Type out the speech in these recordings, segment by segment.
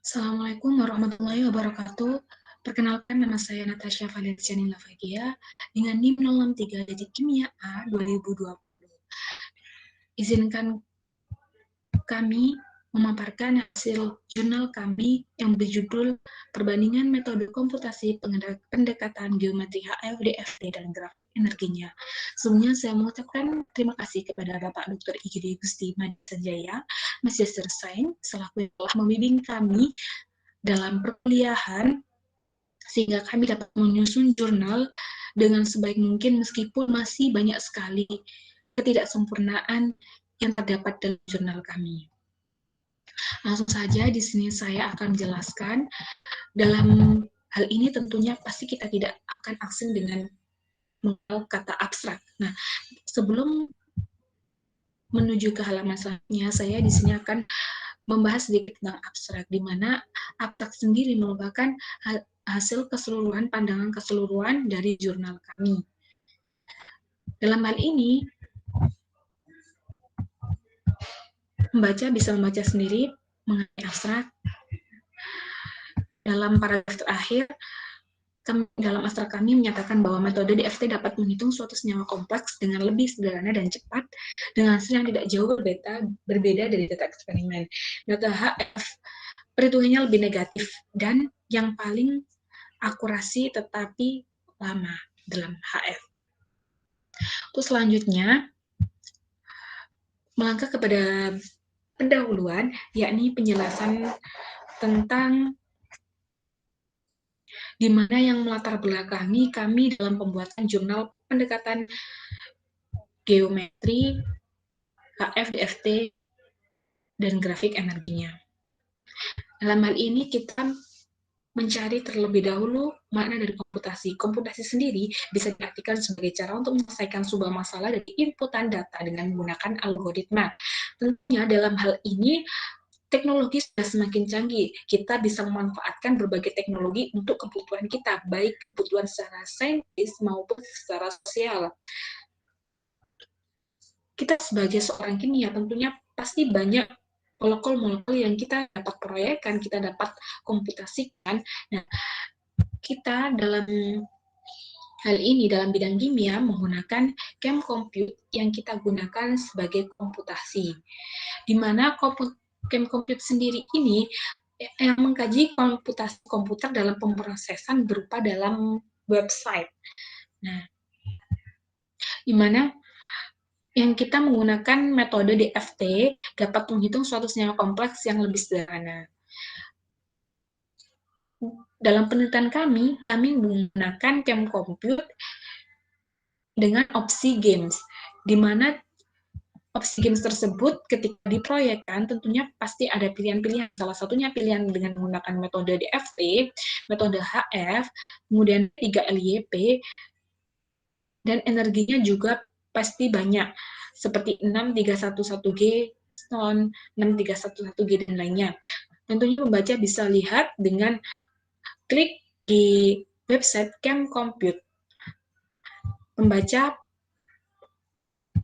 Assalamualaikum warahmatullahi wabarakatuh. Perkenalkan, nama saya Natasha Valenciani Lavagia dengan NIM 063 Didik Kimia A 2020. Izinkan kami memaparkan hasil jurnal kami yang berjudul Perbandingan Metode Komputasi Pendekatan Geometri HF, DFT, dan Grafik Energinya. Sebelumnya saya mengucapkan terima kasih kepada Bapak Dr. IGD Gusti Madi Sanjaya, Magister Sains, selaku yang telah membimbing kami dalam perkuliahan sehingga kami dapat menyusun jurnal dengan sebaik mungkin meskipun masih banyak sekali ketidaksempurnaan yang terdapat dalam jurnal kami. Langsung saja di sini saya akan menjelaskan. Dalam hal ini tentunya pasti kita tidak akan asing dengan mengenal kata abstrak. Nah, sebelum menuju ke halaman selanjutnya, saya di sini akan membahas sedikit tentang abstrak, di mana abstrak sendiri merupakan hasil keseluruhan, pandangan keseluruhan dari jurnal kami. Dalam hal ini, membaca bisa membaca sendiri mengenai abstrak. Dalam paragraf terakhir, dalam abstrak kami menyatakan bahwa metode DFT dapat menghitung suatu senyawa kompleks dengan lebih sederhana dan cepat, dengan hasil yang tidak jauh berbeda dari data eksperimen. Metode HF perhitungannya lebih negatif dan yang paling akurasi tetapi lama dalam HF. Terus selanjutnya, melangkah kepada pendahuluan, yakni penjelasan tentang di mana yang melatar belakangi kami dalam pembuatan jurnal pendekatan geometri, HF, DFT, dan grafik energinya. Dalam hal ini kita mencari terlebih dahulu makna dari komputasi. Komputasi sendiri bisa diartikan sebagai cara untuk menyelesaikan sebuah masalah dari inputan data dengan menggunakan algoritma. Tentunya dalam hal ini teknologi sudah semakin canggih. Kita bisa memanfaatkan berbagai teknologi untuk kebutuhan kita, baik kebutuhan secara saintis maupun secara sosial. Kita sebagai seorang kimia tentunya pasti banyak molekul-molekul yang kita dapat proyekkan, kita dapat komputasikan. Nah, kita dalam hal ini dalam bidang kimia menggunakan chem compute yang kita gunakan sebagai komputasi. Di mana chem compute sendiri ini yang mengkaji komputasi komputer dalam pemrosesan berupa dalam website. Nah, di mana yang kita menggunakan metode DFT dapat menghitung suatu senyawa kompleks yang lebih sederhana. Dalam penelitian kami menggunakan chem compute dengan opsi games, di mana opsi games tersebut ketika diproyekkan tentunya pasti ada pilihan-pilihan. Salah satunya pilihan dengan menggunakan metode DFT, metode HF, kemudian 3LYP, dan energinya juga pasti banyak, seperti 6311G, Stone, 6311G, dan lainnya. Tentunya pembaca bisa lihat dengan klik di website Chem Compute. Pembaca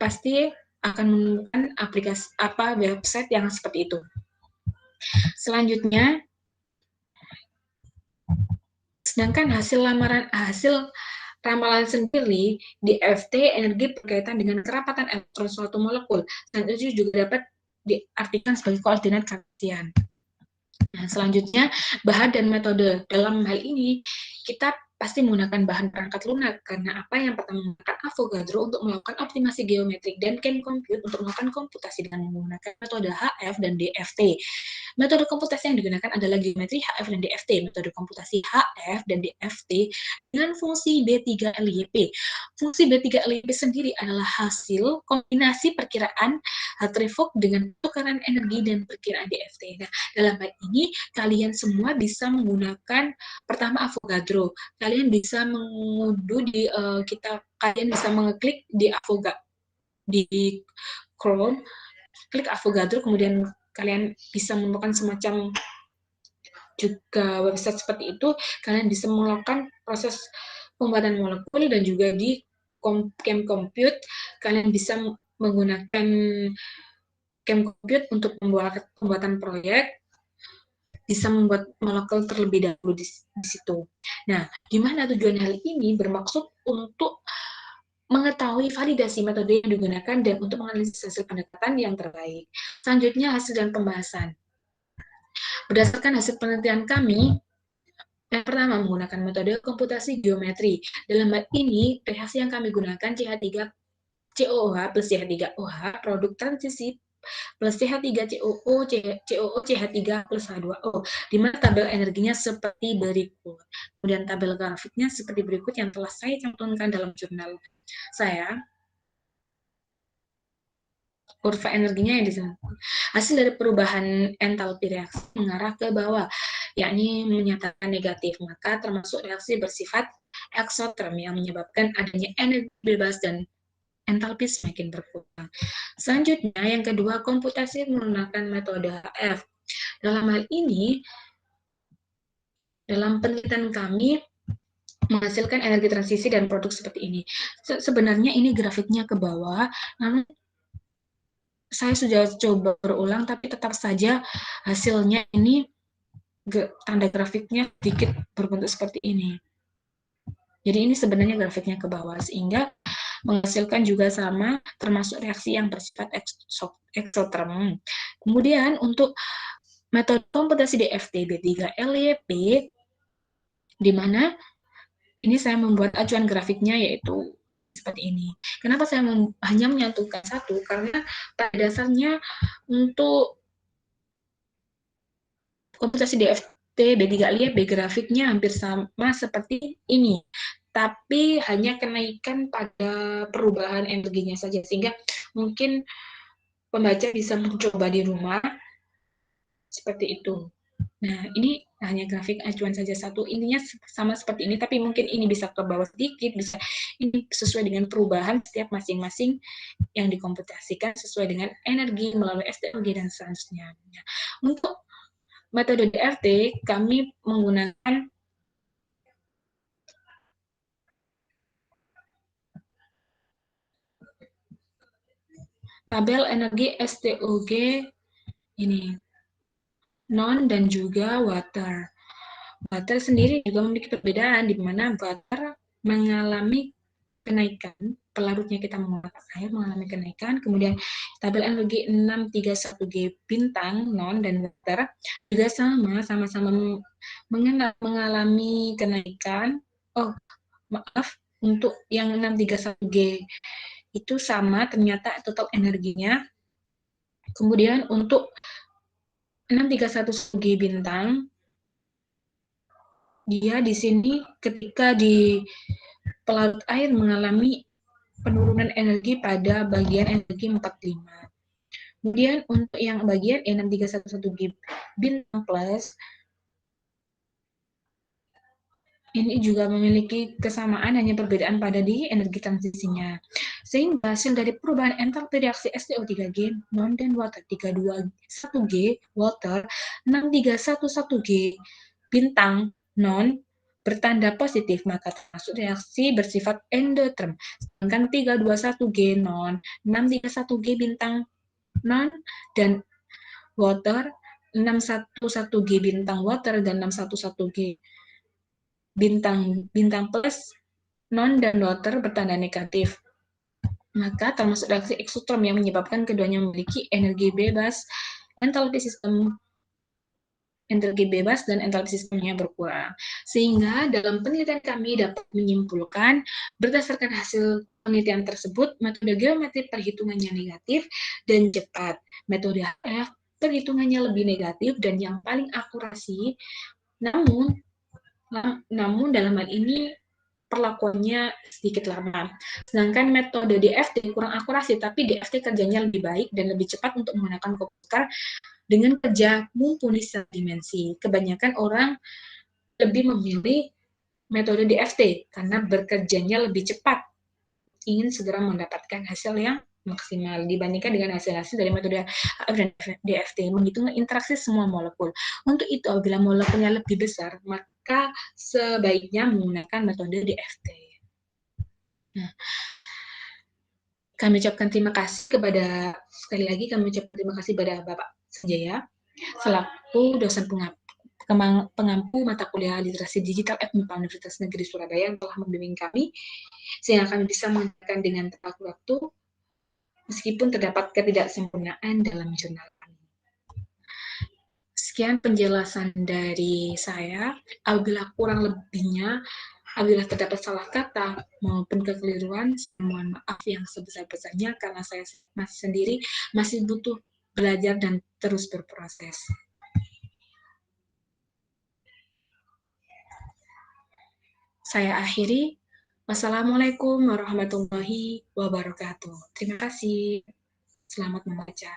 pasti akan menemukan aplikasi website yang seperti itu. Selanjutnya, sedangkan hasil ramalan sendiri di FT energi berkaitan dengan kerapatan elektron suatu molekul, dan itu juga dapat diartikan sebagai koordinat Cartesian. Nah, selanjutnya, bahan dan metode. Dalam hal ini, kita pasti menggunakan bahan perangkat lunak, karena apa yang pertama menggunakan Avogadro untuk melakukan optimasi geometrik dan Chem Compute untuk melakukan komputasi dengan menggunakan metode HF dan DFT. Metode komputasi yang digunakan adalah geometri HF dan DFT. Metode komputasi HF dan DFT dengan fungsi B3LYP. Fungsi B3LYP sendiri adalah hasil kombinasi perkiraan Hartree-Fock dengan tukaran energi dan perkiraan DFT. Nah, dalam hal ini kalian semua bisa menggunakan pertama Avogadro. Kalian bisa mengunduh kalian bisa mengeklik di Chrome, klik Avogadro, kemudian kalian bisa menemukan semacam juga website seperti itu. Kalian bisa melakukan proses pembuatan molekul, dan juga di Chem Compute kalian bisa menggunakan Chem Compute untuk pembuatan proyek. bisa membuat molekul terlebih dahulu di situ. Nah, di mana tujuan hal ini bermaksud untuk mengetahui validasi metode yang digunakan dan untuk menganalisis hasil pendekatan yang terbaik. Selanjutnya, hasil dan pembahasan. Berdasarkan hasil penelitian kami, yang pertama menggunakan metode komputasi geometri. Dalam hal ini, reaksi yang kami gunakan CH3COOH plus CH3OH, produk transisi plus CH3COO, COO, CH3 plus H2O, di mana tabel energinya seperti berikut. Kemudian tabel grafiknya seperti berikut yang telah saya cantumkan dalam jurnal saya. Kurva energinya yang di sana. Hasil dari perubahan entalpi reaksi mengarah ke bawah, yakni menyatakan negatif, maka termasuk reaksi bersifat eksoterm yang menyebabkan adanya energi bebas dan entalpi semakin berkurang. Selanjutnya, yang kedua, komputasi menggunakan metode HF. Dalam hal ini, dalam penelitian kami, menghasilkan energi transisi dan produk seperti ini. Sebenarnya ini grafiknya ke bawah, namun saya sudah coba berulang, tapi tetap saja hasilnya ini tanda grafiknya sedikit berbentuk seperti ini. Jadi ini sebenarnya grafiknya ke bawah, sehingga menghasilkan juga sama, termasuk reaksi yang bersifat eksoterm. Kemudian untuk metode komputasi DFT B3LYP, di mana ini saya membuat acuan grafiknya yaitu seperti ini. Kenapa saya hanya menyatukan satu? Karena pada dasarnya untuk komputasi DFT B3LYP grafiknya hampir sama seperti ini, tapi hanya kenaikan pada perubahan energinya saja, sehingga mungkin pembaca bisa mencoba di rumah seperti itu. Nah, ini hanya grafik acuan saja satu, intinya sama seperti ini, tapi mungkin ini bisa ke bawah sedikit, bisa ini sesuai dengan perubahan setiap masing-masing yang dikomputasikan sesuai dengan energi melalui SDLG dan seterusnya. Untuk metode DFT, kami menggunakan tabel energi STOG ini, non dan juga water. Water sendiri juga memiliki perbedaan, di mana water mengalami kenaikan, pelarutnya kita menggunakan air mengalami kenaikan, kemudian tabel energi 631G bintang, non, dan water juga sama-sama mengalami kenaikan. Oh, maaf, untuk yang 631G itu sama, ternyata total energinya. Kemudian untuk 631G bintang, dia di sini ketika di pelarut air mengalami penurunan energi pada bagian energi 45. Kemudian untuk yang bagian E6311G bintang plus, ini juga memiliki kesamaan, hanya perbedaan pada di energi transisinya. Sehingga hasil dari perubahan entalpi reaksi STO3G, non dan water 321G, water 6311G, bintang, non, bertanda positif, maka termasuk reaksi bersifat endoterm. Sedangkan 321G, non, 631G, bintang, non, dan water 611G bintang water dan 611G bintang plus non dan water bertanda negatif. Maka termasuk reaksi eksoterm yang menyebabkan keduanya memiliki energi bebas, entalpi bebas dan entalpi sistemnya berkurang. Sehingga dalam penelitian kami dapat menyimpulkan berdasarkan hasil penelitian tersebut, metode geometri perhitungannya negatif dan cepat. Metode HF perhitungannya lebih negatif dan yang paling akurasi, namun dalam hal ini perlakuannya sedikit lama. Sedangkan metode DFT kurang akurasi, tapi DFT kerjanya lebih baik dan lebih cepat untuk menggunakan komputer dengan kerja mumpuni dimensi. Kebanyakan orang lebih memilih metode DFT karena bekerjanya lebih cepat, ingin segera mendapatkan hasil yang maksimal dibandingkan dengan hasil-hasil dari metode HF dan DFT, menghitung interaksi semua molekul. Untuk itu, apabila molekulnya lebih besar, maka sebaiknya menggunakan metode DFT. Nah, kami ucapkan terima kasih sekali lagi kami ucapkan terima kasih kepada Bapak Sanjaya, selaku dosen pengampu mata kuliah literasi digital FMIPA Universitas Negeri Surabaya yang telah membimbing kami, sehingga kami bisa mengerjakan dengan tepat waktu, meskipun terdapat ketidaksempurnaan dalam jurnal kami. Sekian penjelasan dari saya. Apabila kurang lebihnya, apabila terdapat salah kata maupun kekeliruan, mohon maaf yang sebesar-besarnya karena saya masih sendiri, masih butuh belajar dan terus berproses. Saya akhiri. Wassalamualaikum warahmatullahi wabarakatuh. Terima kasih. Selamat membaca.